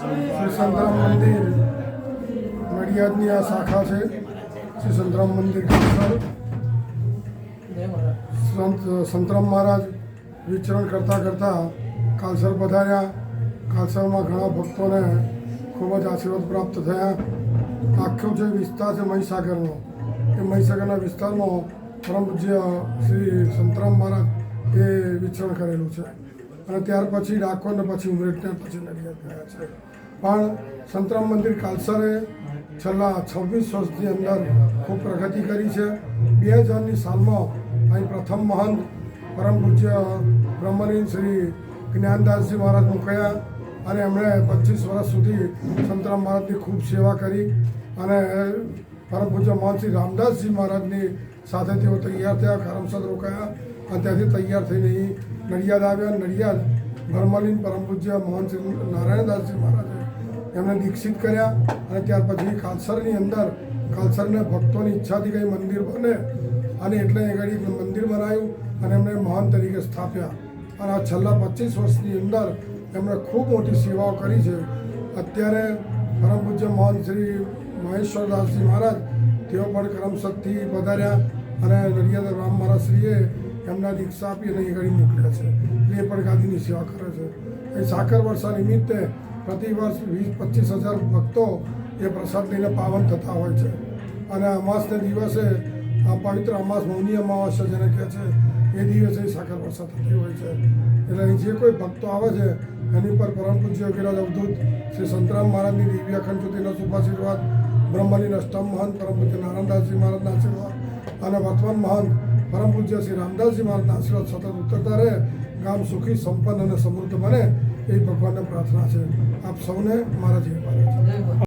શ્રી સંતરામ મંદિર નડિયાદની આ શાખા છે. શ્રી સંતરામ મંદિર કાલસર. સંતરામ મહારાજ વિચરણ કરતાં કાલસર પધાર્યા. કાલસરમાં ઘણા ભક્તોને ખૂબ જ આશીર્વાદ પ્રાપ્ત થયા. આખો જે વિસ્તાર છે મહીસાગરનો, એ મહીસાગરના વિસ્તારમાં પરમ પૂજ્ય શ્રી સંતરામ મહારાજ એ વિચરણ કરેલું છે. અને ત્યાર પછી ડાકોર ને પછી ઉમરેઠને પછી નડિયાદ ગયા છે. પણ સંતરામ મંદિર કાલસરે છેલ્લા 26 વર્ષની અંદર ખૂબ પ્રગતિ કરી છે. 2000ની સાલમાં અહીં પ્રથમ મહંત પરમ પૂજ્ય બ્રહ્મલીન શ્રી જ્ઞાનદાસજી મહારાજ મુકાયા અને એમણે 25 વર્ષ સુધી સંતરામ મહારાજની ખૂબ સેવા કરી. અને પરમ પૂજ્ય મહંત શ્રી રામદાસજી મહારાજની સાથે તેઓ તૈયાર થયા, કરમસદ રોકાયા અને ત્યાંથી તૈયાર થઈને અહીં નડિયાદ આવ્યા. નડિયાદ બ્રહ્મલીન પરમ પૂજ્ય મહંત શ્રી નારાયણદાસજી મહારાજે એમને દીક્ષિત કર્યા. અને ત્યાર પછી કાલસરની અંદર કાલસરને ભક્તોની ઈચ્છાથી કંઈ મંદિર બને અને એટલે એ ઘડી મંદિર બનાવ્યું અને એમને મહાન તરીકે સ્થાપ્યા. અને આ છેલ્લા 25 વર્ષની અંદર એમણે ખૂબ મોટી સેવાઓ કરી છે. અત્યારે પરમ પૂજ્ય મહંત શ્રી મહેશ્વરદાસજી મહારાજ તેઓ પણ કરમસદથી પધાર્યા અને નડિયાદ રામ મહારાજશ્રીએ એમના દીક્ષા આપી અને એ ઘડી મોકલ્યા છે. એ પણ ગાદીની સેવા કરે છે. એ સાકર વર્ષા નિમિત્તે પ્રતિવર્ષ 20-25 હજાર ભક્તો એ પ્રસાદ લઈને પાવન થતા હોય છે. અને અમાસને દિવસે આ પવિત્ર અમાસ મૌની અમાવસ્યા જેને કહે છે એ દિવસે સાકર વર્ષા થતી હોય છે. એટલે અહીં જે કોઈ ભક્તો આવે છે એની પર પરમ પૂજ્ય યોગીરાજ અવધૂત શ્રી સંતરામ મહારાજની દિવ્ય અખંડ જ્યોતિના શુભાશીર્વાદ, બ્રહ્મલીન અષ્ટમ મહંત પરમ પૂજ્ય નારાયણદાસજી મહારાજના આશીર્વાદ અને વર્તમાન મહંત પરમ પૂજ્ય શ્રી રામદાસજી મહારાજના આશીર્વાદ સતત ઉતરતા રહે. ગામ સુખી, સંપન્ન અને સમૃદ્ધ બને એ ભગવાનને પ્રાર્થના છે. આપ સૌને મારા જય ભારત.